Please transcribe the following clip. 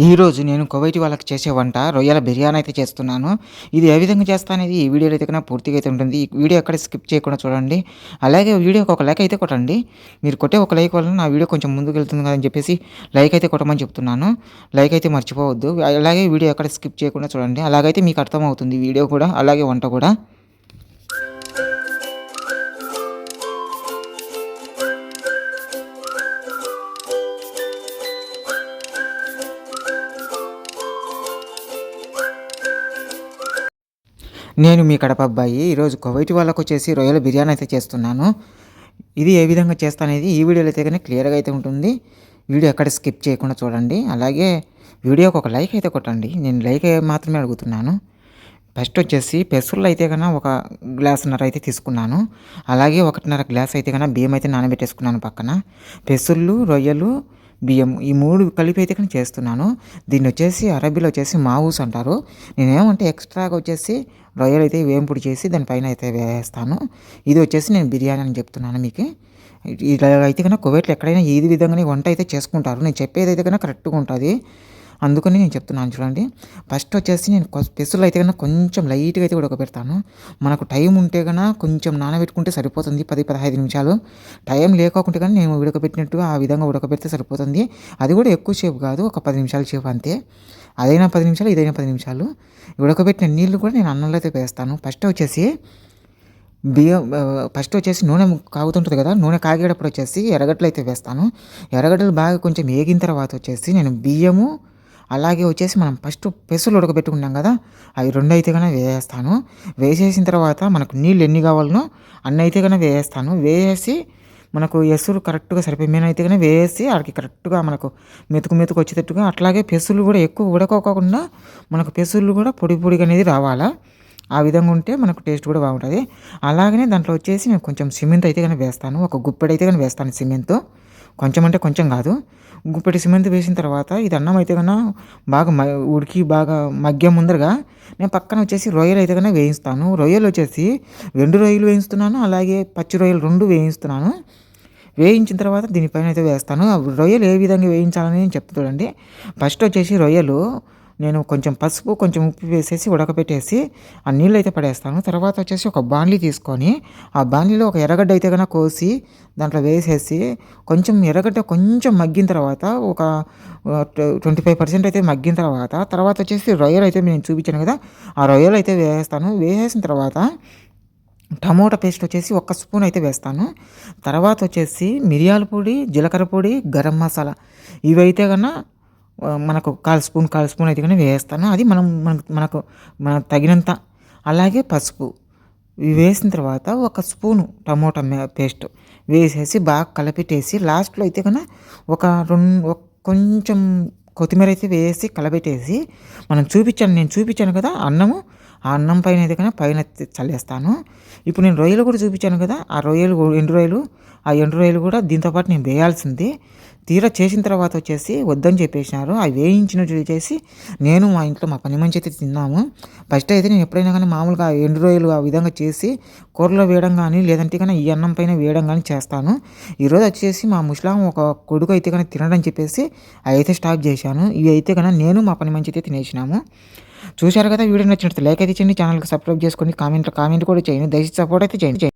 ఈరోజు నేను కువైటీ వాళ్ళకి చేసే వంట రొయ్యల బిర్యానీ అయితే చేస్తున్నాను. ఇది ఏ విధంగా చేస్తా అనేది ఈ వీడియోలో అయితే కన్నా పూర్తిగా అయితే ఉంటుంది. ఈ వీడియో ఎక్కడ స్కిప్ చేయకుండా చూడండి. అలాగే వీడియోకి ఒక లైక్ అయితే కొట్టండి. మీరు కొట్టే ఒక లైక్ వలన నా వీడియో కొంచెం ముందుకెళ్తుంది కదని చెప్పేసి లైక్ అయితే కొట్టమని చెప్తున్నాను. లైక్ అయితే మర్చిపోవద్దు. అలాగే వీడియో ఎక్కడ స్కిప్ చేయకుండా చూడండి. అలాగైతే మీకు అర్థమవుతుంది వీడియో కూడా, అలాగే వంట కూడా. నేను మీ కడప అబ్బాయి. ఈరోజు కువైట్ వాళ్ళకొచ్చేసి రొయ్యల బిర్యానీ అయితే చేస్తున్నాను. ఇది ఏ విధంగా చేస్తానేది ఈ వీడియోలో అయితే కానీ క్లియర్‌గా అయితే ఉంటుంది. వీడియో ఎక్కడ స్కిప్ చేయకుండా చూడండి. అలాగే వీడియోకి ఒక లైక్ అయితే కొట్టండి. నేను లైక్ మాత్రమే అడుగుతున్నాను. ఫస్ట్ వచ్చేసి పెసర్లు అయితే గన ఒక గ్లాసున్నర అయితే తీసుకున్నాను. అలాగే 1:30 గ్లాస్ అయితే గన బియ్యం అయితే నానబెట్టేసుకున్నాను పక్కన. పెసర్లు, రొయ్యలు, బియ్యం ఈ 3 కలిపి అయితే కానీ చేస్తున్నాను. దీన్నొచ్చేసి అరబీలో వచ్చేసి మావూస్ అంటారు. నేనేమంటే ఎక్స్ట్రాగా వచ్చేసి రొయ్యలైతే వేంపుడు చేసి దానిపైన అయితే వేస్తాను. ఇది వచ్చేసి నేను బిర్యానీ అని చెప్తున్నాను మీకు. ఇలా అయితే కనుక కువైట్‌లో ఎక్కడైనా ఈ విధంగానే వంట అయితే చేసుకుంటారు. నేను చెప్పేదైతే కనుక కరెక్ట్‌గా ఉంటది. అందుకని నేను చెప్తున్నాను చూడండి. ఫస్ట్ వచ్చేసి నేను పెసలు అయితే కనుక కొంచెం లైట్‌గా అయితే ఉడకబెడతాను. మనకు టైం ఉంటే గన కొంచెం నానబెట్టుకుంటే సరిపోతుంది 10, 15 నిమిషాలు. టైం లేకోకుంటే కానీ నేను ఉడకబెట్టినట్టుగా ఆ విధంగా ఉడకబెడితే సరిపోతుంది. అది కూడా ఎక్కువ సేపు కాదు, ఒక 10 నిమిషాల సేపు అంతే. అదైనా 10 నిమిషాలు, ఇదైనా 10 నిమిషాలు. ఉడకబెట్టిన నీళ్ళు కూడా నేను అన్నంలో అయితే వేస్తాను. ఫస్ట్ వచ్చేసి ఫస్ట్ వచ్చేసి నూనె కాగుతుంటుంది కదా, నూనె కాగేటప్పుడు వచ్చేసి ఎర్రగడ్డలు అయితే వేస్తాను. ఎర్రగడ్డలు బాగా కొంచెం ఏగిన తర్వాత వచ్చేసి నేను బియ్యము, అలాగే వచ్చేసి మనం ఫస్ట్ పెసలు ఉడకబెట్టుకున్నాం కదా, అవి 2 అయితే కనుక వేసేస్తాను. వేసేసిన తర్వాత మనకు నీళ్ళు ఎన్ని కావాలనో అన్నీ అయితే కనుక వేసేస్తాను. వేసేసి మనకు ఎసురు కరెక్ట్‌గా సరిపోయి మేనైతే కనుక వేసి ఆడికి కరెక్ట్‌గా మనకు మెతుకు మెతుకు వచ్చేటట్టుగా, అట్లాగే పెసలు కూడా ఎక్కువ ఉడకకోకుండా మనకు పెసలు కూడా పొడి పొడిగా అనేది రావాలా. ఆ విధంగా ఉంటే మనకు టేస్ట్ కూడా బాగుంటుంది. అలాగనే దాంట్లో వచ్చేసి నేను కొంచెం సిమెంట్ అయితే కనుక వేస్తాను. ఒక గుప్పెడైతే కనుక వేస్తాను సిమెంటు. కొంచెం అంటే కొంచెం కాదు. గుప్పెడు సిమెంట్ వేసిన తర్వాత ఇది అన్నం అయితే కన్నా బాగా ఉడికి బాగా మగ్గే ముందరగా నేను పక్కన వచ్చేసి రొయ్యలు అయితే కన్నా వేయిస్తాను. రొయ్యలు వచ్చేసి ఎండు రొయ్యలు వేయిస్తున్నాను, అలాగే పచ్చి రొయ్యలు 2 వేయిస్తున్నాను. వేయించిన తర్వాత దీనిపైన అయితే వేస్తాను. రొయ్యలు ఏ విధంగా వేయించాలని నేను చెప్తా చూడండి. ఫస్ట్ వచ్చేసి రొయ్యలు నేను కొంచెం పసుపు, కొంచెం ఉప్పు వేసేసి ఉడకపెట్టేసి ఆ నీళ్ళు అయితే పడేస్తాను. తర్వాత వచ్చేసి ఒక బాణలి తీసుకొని ఆ బాణలిలో ఒక ఎర్రగడ్డ అయితే కనుక కోసి దాంట్లో వేసేసి కొంచెం ఎర్రగడ్డ కొంచెం మగ్గిన తర్వాత ఒక 25% అయితే మగ్గిన తర్వాత వచ్చేసి రొయ్యలు అయితే నేను చూపించాను కదా, ఆ రొయ్యలు అయితే వేసేస్తాను. వేసేసిన తర్వాత టమోటా పేస్ట్ వచ్చేసి 1 స్పూన్ అయితే వేస్తాను. తర్వాత వచ్చేసి మిరియాల పొడి, జీలకర్ర పొడి, గరం మసాలా ఇవైతే కన్నా మనకు 1/4 స్పూన్ అయితే కానీ వేస్తాను. అది మనకు తగినంత. అలాగే పసుపు ఇవి వేసిన తర్వాత 1 స్పూను టమోటా పేస్ట్ వేసేసి బాగా కలిపెట్టేసి లాస్ట్‌లో అయితే కన్నా కొంచెం కొత్తిమీర అయితే వేసి కలబెట్టేసి నేను చూపించాను కదా అన్నము, ఆ అన్నం పైన అయితే కన్నా పైన చల్లేస్తాను. ఇప్పుడు నేను రొయ్యలు కూడా చూపించాను కదా, ఆ రొయ్యలు ఎండు రొయ్యలు కూడా దీంతో పాటు నేను వేయాల్సింది. తీరా చేసిన తర్వాత వచ్చేసి వద్దని చెప్పేసినారు. అవి వేయించినట్టు చేసి నేను మా ఇంట్లో మా పని మనిషి అయితే తిన్నాము. ఫస్ట్ అయితే నేను ఎప్పుడైనా కానీ మామూలుగా ఎండు రొయ్యలు ఆ విధంగా చేసి కూరలో వేయడం కానీ, లేదంటే కానీ ఈ అన్నం పైన వేయడం కానీ చేస్తాను. ఈరోజు వచ్చేసి మా ముసలాం ఒక కొడుకు అయితే కానీ తినడని చెప్పేసి అవి అయితే స్టార్ట్ చేశాను. ఇవి అయితే కన్నా నేను మా పని మనిషి అయితే తినేసినాము. చూశారు కదా, వీడియో నచ్చినట్టు లైక్ అయితే చేయండి, ఛానల్కి సబ్స్క్రైబ్ చేసుకోండి, కామెంట్ కూడా చేయండి, దయచేసి సపోర్ట్ అయితే చేయండి.